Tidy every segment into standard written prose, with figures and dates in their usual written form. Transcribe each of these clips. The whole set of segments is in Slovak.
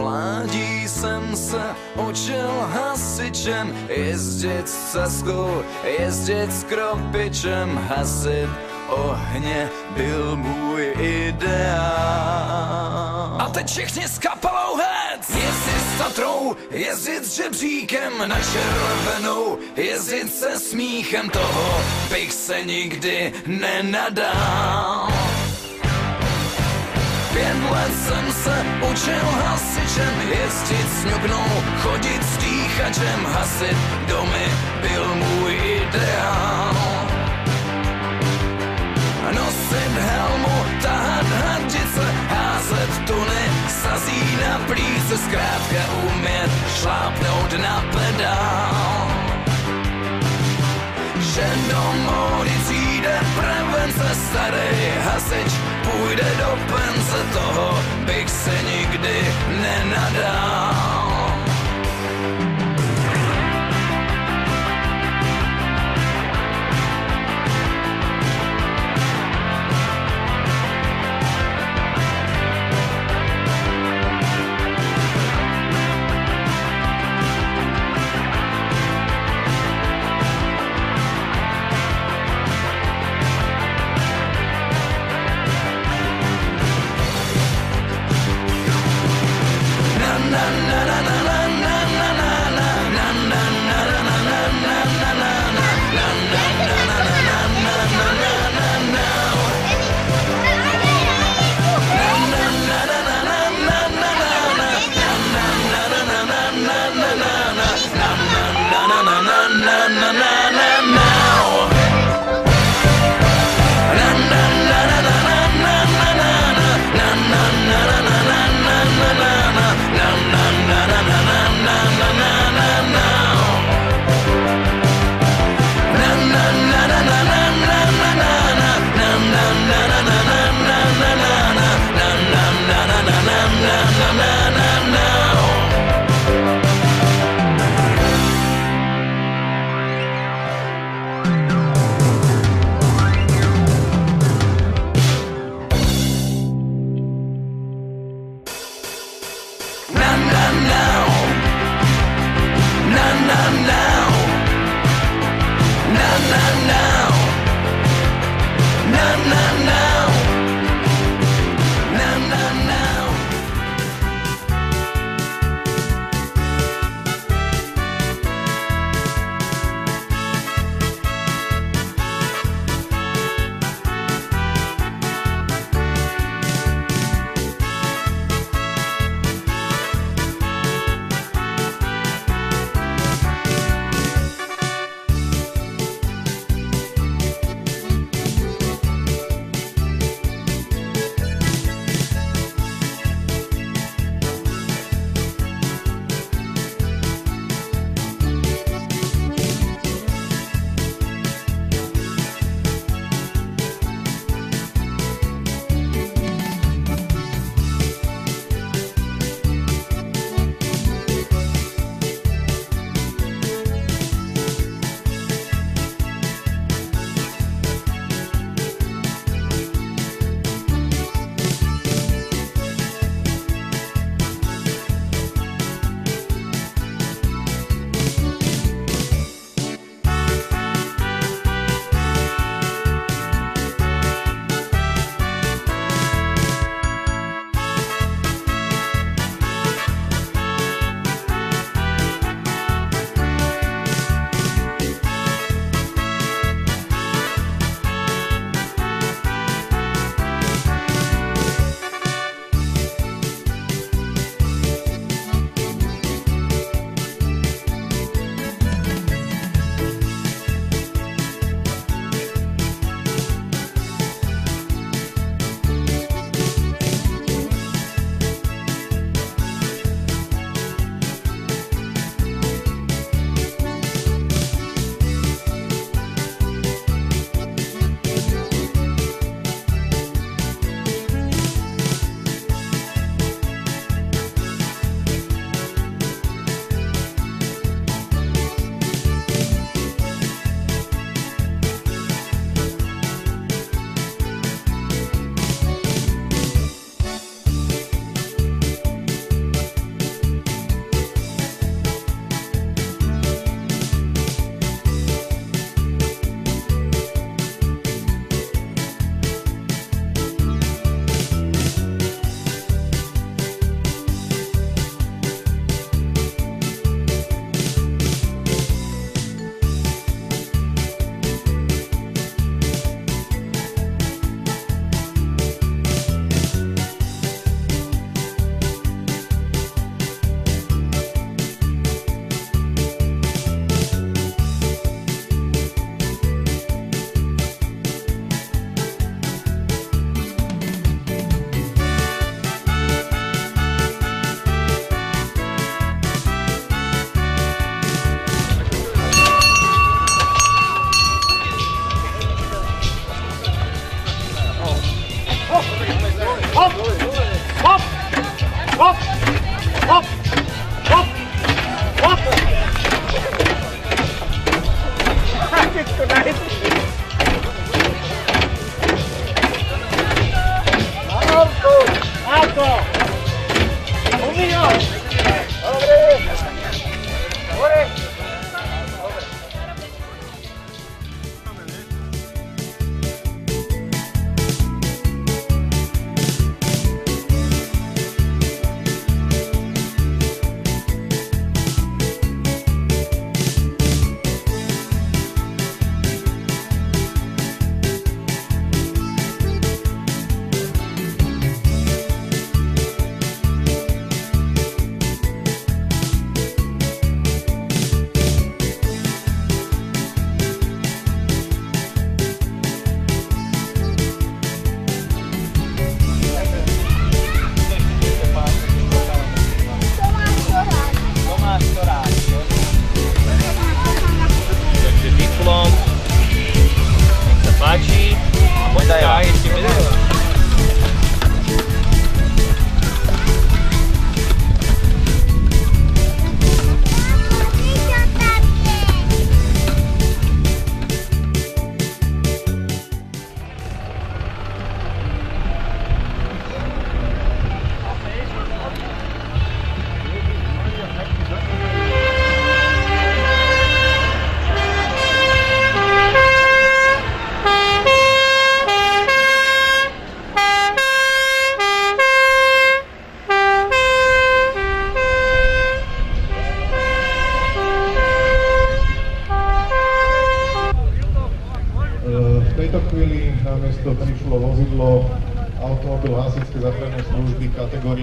mládí jsem se učil hasičem, jezdit s ceskou, jezdit s kropičem, hasit ohně byl můj ideál. A teď všichni s kapelou hec! Jezdit s Tatrou, jezdit s žebříkem na červenou, jezdit se smíchem, toho bych se nikdy nenadal. 5 let jsem se učil hasičem, jezdit s ňuknou, chodit s dýchačem, hasit domy byl můj ideál. Nosit helmu, tahat hadice, házet tuny, sazí na plíce, zkrátka umět šlápnout na pedál. Že do módy přijde prevence, starý hasič půjde do pence, toho bych se nikdy nenadal.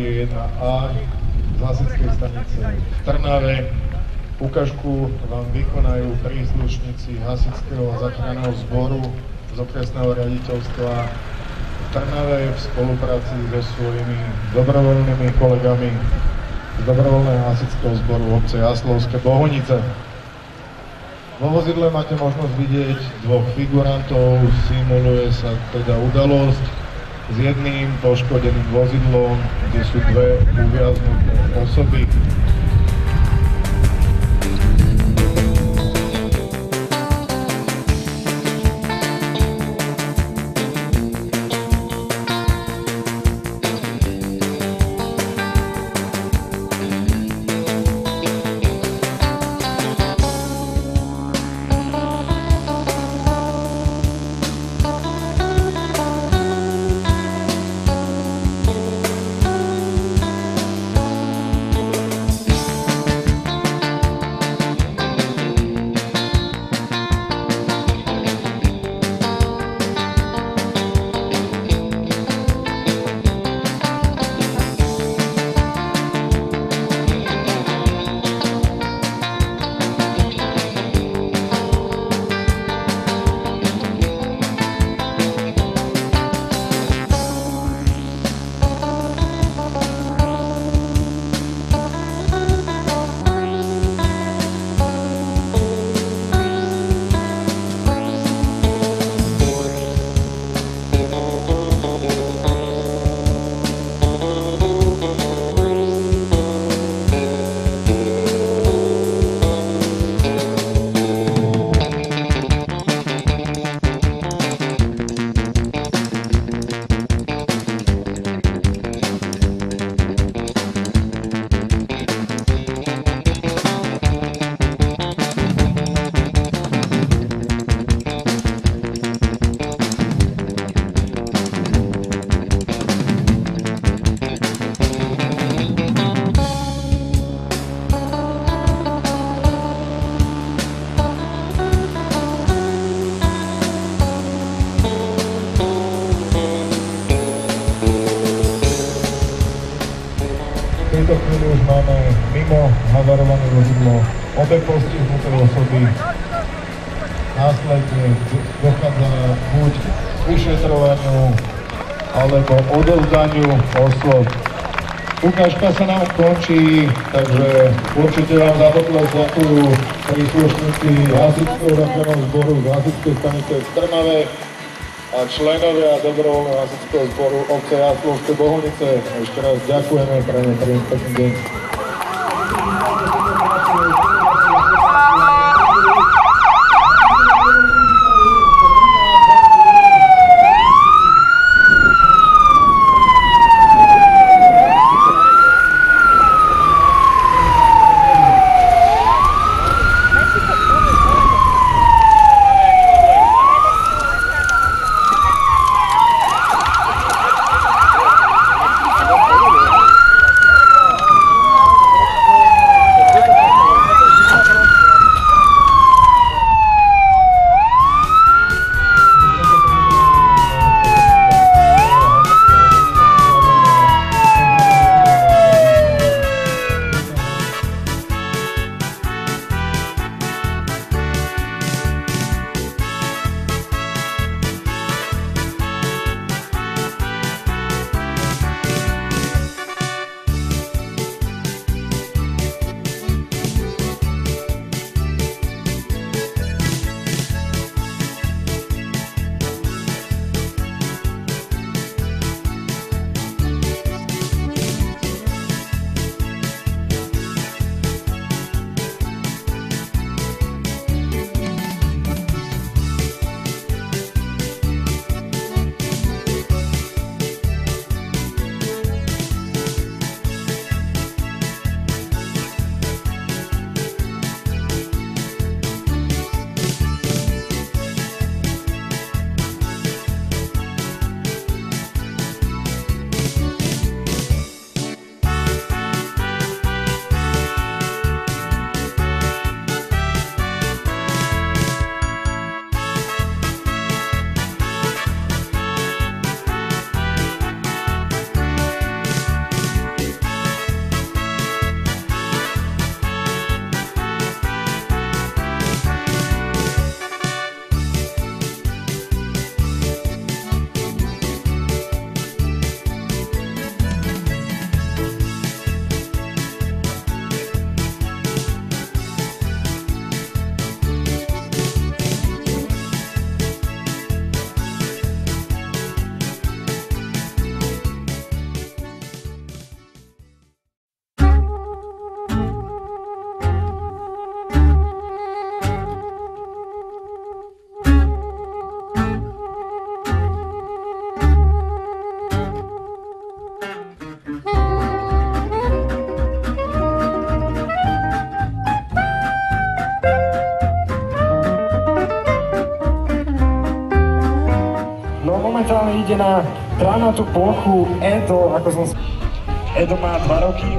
kategórie 1A z hasičskej stanice v Trnave. Ukážku vám vykonajú príslušníci hasičského záchranného zboru z okresného riaditeľstva v Trnave v spolupráci so svojimi dobrovoľnými kolegami z dobrovoľného hasičského zboru obce Jaslovské Bohunice. Vo vozidle máte možnosť vidieť dvoch figurantov, simuluje sa teda udalosť s jedným poškodeným vozidlom, kde sú dve uviaznuté osoby. V tejto chvíli už máme mimo havarované vozidlo obe postihnuté osoby. Následne dochádza buď k vyšetrovaniu alebo odovzdaniu osôb. Ukážka sa nám končí, takže určite vám za potlesk ďakujú príslušníci hasičského záchranného zboru z hasičskej stanice v Trnave a členovia dobrovoľného hasičského zboru obce Jaslovské Bohunice. Ešte raz ďakujeme, prajem pekný deň. ide na trávnatú plochu Edo, Edo má 2 roky.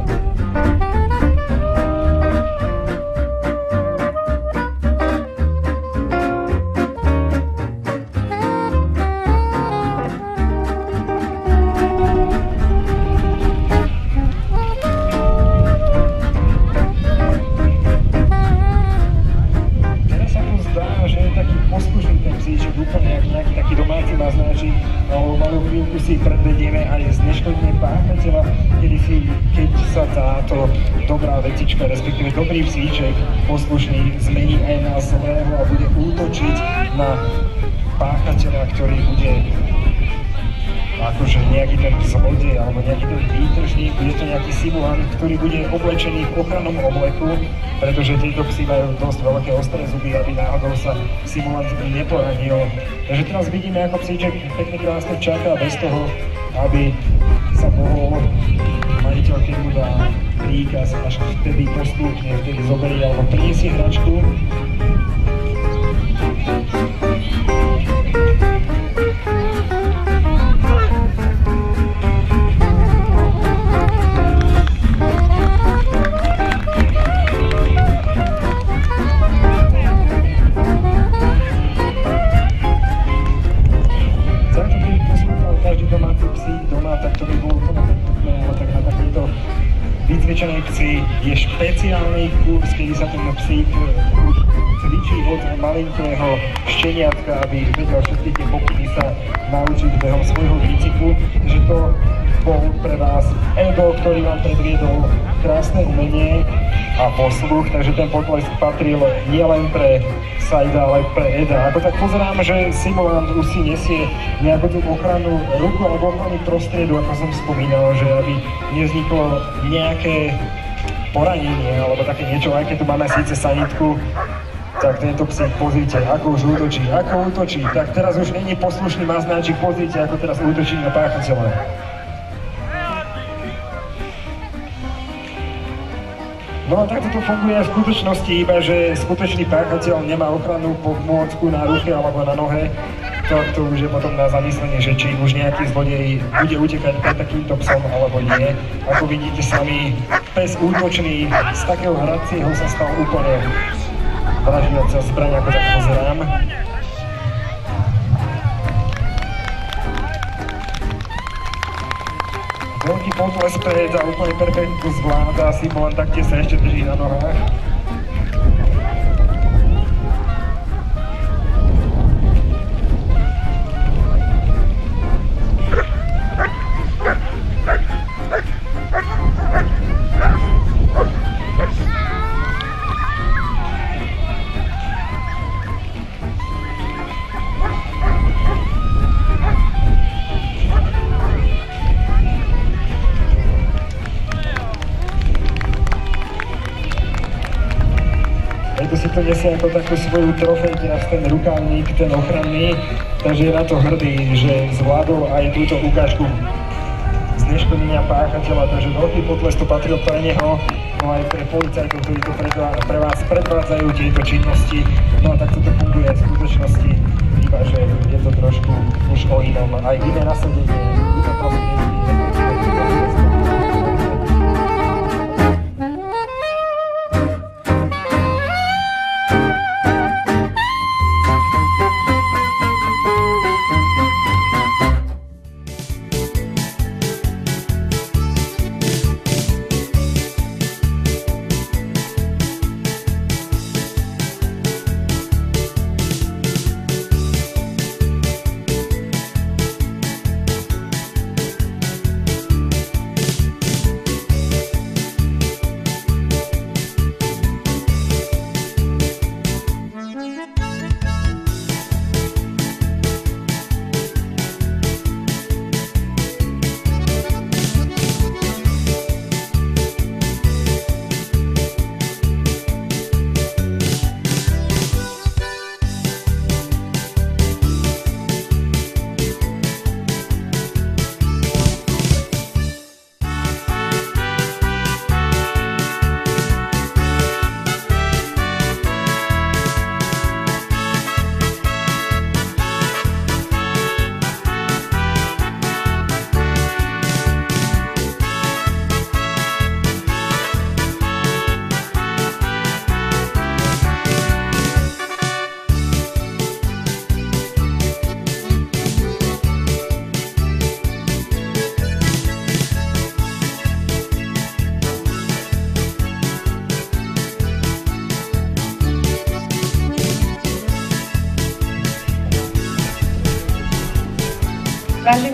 Predvedieme aj zneškodnenie páchateľa, keď sa táto dobrá vecička, respektíve dobrý psíček poslušný zmení aj na zlého a bude útočiť na páchateľa, ktorý bude akože nejaký ten zlodej alebo nejaký ten výtržník, bude to nejaký simulant, ktorý bude oblečený v ochrannom obleku, pretože tieto psi majú dosť veľké ostré zuby, aby náhodou sa simulant neporanil. Takže teraz vidíme, ako psíček pekne krásne čaká bez toho, aby sa mohol majiteľ, keď mu dá príkaz, až vtedy postupne, vtedy zoberie alebo priniesie hračku. Vycvičený psí je špeciálny kurz, kedy sa ten psík cvičí od malinkého šteniatka, aby vedel všetky tie pokyny sa naučiť behom svojho výcviku. Takže to bol pre vás Edo, ktorý vám predviedol krásne umenie a posluch, takže ten potlesk patril nielen pre Saida, ale pre Eda. Ako tak pozerám, že simulant už si nesie nejakú tú ochrannú ruku alebo ochrannú prostriedu, ako som spomínal, že aby nevzniklo nejaké poranenie alebo také niečo, aj keď tu máme síce sanitku, tak tento psík, pozrite, ako už útočí, tak teraz už není poslušný maznáčik, pozrite, ako teraz útočí na páchateľa. No a takto to funguje v skutočnosti, iba že skutočný páchateľ nemá ochrannú pomôcku na ruke alebo na nohe. To už je potom na zamyslenie, že či už nejaký zlodej bude utekať pred takýmto psom alebo nie. Ako vidíte sami, pes útočný z takého hracieho sa stal úplne vraždiaca zbraň, ako tak pozerám. Veľký potles pred a úplne perfektnú zvláda, simulant taktiež sa ešte drží na nohách. Si to nesie ako takú svoju trofej, teraz ten rukávnik, ten ochranný, takže je na to hrdý, že zvládol aj túto ukážku zneškodnenia páchateľa, takže veľký potles to patril pre neho, no aj pre policajtov, ktorí to pre vás predvádzajú tieto činnosti. No a takto to funguje v skutočnosti, iba že je to trošku už o inom, aj iné nasadenie, iné prostredie.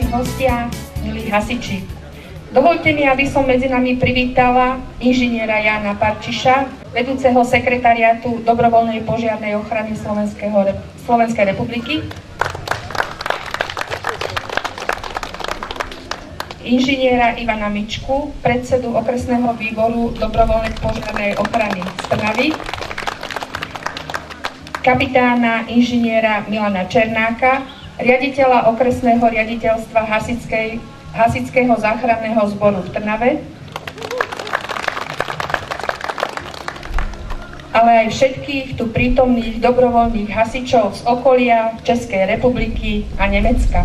hostia, milí hasiči. Dovoľte mi, aby som medzi nami privítala inžiniera Jána Parčiša, vedúceho sekretariátu Dobrovoľnej požiarnej ochrany Slovenskej republiky, inžiniera Ivana Mičku, predsedu okresného výboru Dobrovoľnej požiarnej ochrany z Trnavy, kapitána inžiniera Milana Černáka, riaditeľa okresného riaditeľstva Hasičského záchranného zboru v Trnave, ale aj všetkých tu prítomných dobrovoľných hasičov z okolia Českej republiky a Nemecka.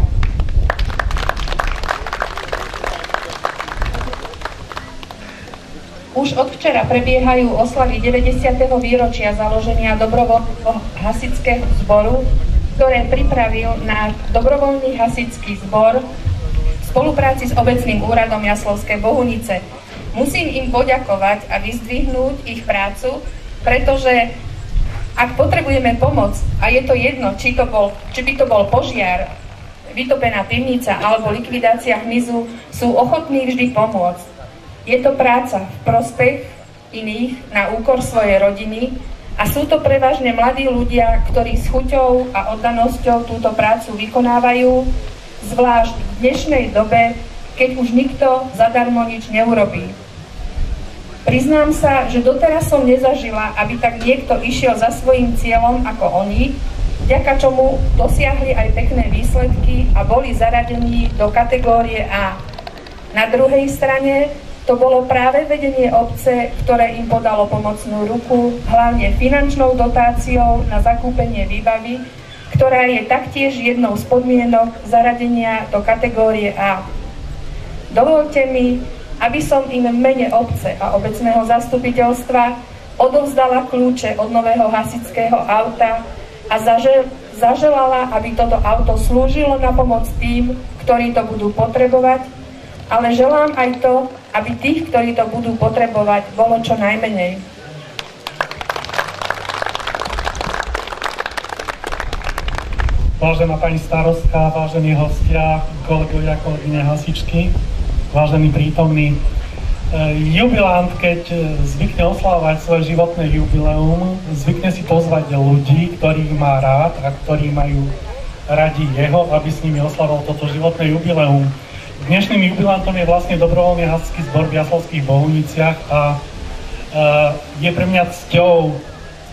Už od včera prebiehajú oslavy 90. výročia založenia dobrovoľného hasičského zboru, ktoré pripravil náš dobrovoľný hasičský zbor v spolupráci s obecným úradom Jaslovské Bohunice. Musím im poďakovať a vyzdvihnúť ich prácu, pretože ak potrebujeme pomoc, a je to jedno, či by to bol požiar, vytopená pivnica alebo likvidácia hmyzu, sú ochotní vždy pomôcť. Je to práca v prospech iných na úkor svojej rodiny a sú to prevažne mladí ľudia, ktorí s chuťou a oddanosťou túto prácu vykonávajú, zvlášť v dnešnej dobe, keď už nikto zadarmo nič neurobí. Priznám sa, že doteraz som nezažila, aby tak niekto išiel za svojím cieľom ako oni, vďaka čomu dosiahli aj pekné výsledky a boli zaradení do kategórie A. Na druhej strane to bolo práve vedenie obce, ktoré im podalo pomocnú ruku, hlavne finančnou dotáciou na zakúpenie výbavy, ktorá je taktiež jednou z podmienok zaradenia do kategórie A. Dovoľte mi, aby som im v mene obce a obecného zastupiteľstva odovzdala kľúče od nového hasičského auta a zaželala, aby toto auto slúžilo na pomoc tým, ktorí to budú potrebovať, ale želám aj to, aby tých, ktorí to budú potrebovať, bolo čo najmenej. Vážená pani starostka, vážení hostia, kolegovia, kolegyne hasičky, vážení prítomní. Jubilant, keď zvykne oslavovať svoje životné jubileum, zvykne si pozvať ľudí, ktorých má rád a ktorí majú radi jeho, aby s nimi oslavoval toto životné jubileum. Dnešným jubilantom je vlastne dobrovoľný hasičský zbor v Jaslovských Bohuniciach a je pre mňa cťou,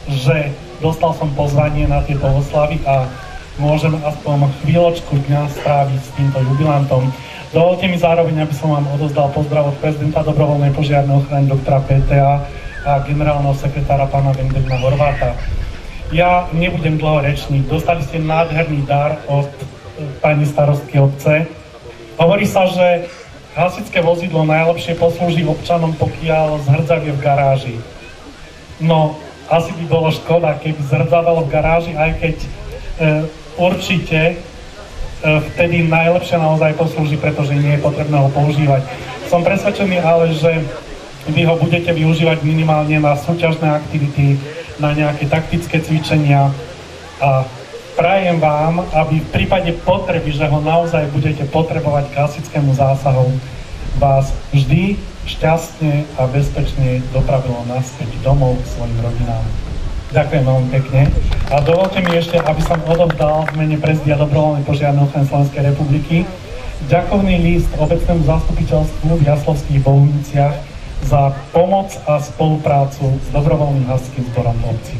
že dostal som pozvanie na tieto oslavy a môžem aspoň chvíľočku dňa stráviť s týmto jubilantom. Dovolte mi zároveň, aby som vám odozdal pozdrav od prezidenta Dobrovoľnej požiarnej ochrany doktora PTA a generálneho sekretára pána Vendelina Horváta. Ja nebudem dlho rečniť. Dostali ste nádherný dar od pani starostky obce. Hovorí sa, že hasičské vozidlo najlepšie poslúži občanom, pokiaľ zhrdzavie v garáži. No, asi by bolo škoda, keby zhrdzavalo v garáži, aj keď určite vtedy najlepšie naozaj poslúži, pretože nie je potrebné ho používať. Som presvedčený ale, že vy ho budete využívať minimálne na súťažné aktivity, na nejaké taktické cvičenia a prajem vám, aby v prípade potreby, že ho naozaj budete potrebovať k hasičskému zásahu, vás vždy šťastne a bezpečne dopravilo naspäť domov k svojim rodinám. Ďakujem veľmi pekne. A dovolte mi ešte, aby som odovzdal v mene prezidia Dobrovoľnej požiarnej ochrany Slovenskej republiky ďakovný list obecnému zastupiteľstvu v Jaslovských Bohuniciach za pomoc a spoluprácu s dobrovoľným hasičským zborom v obci.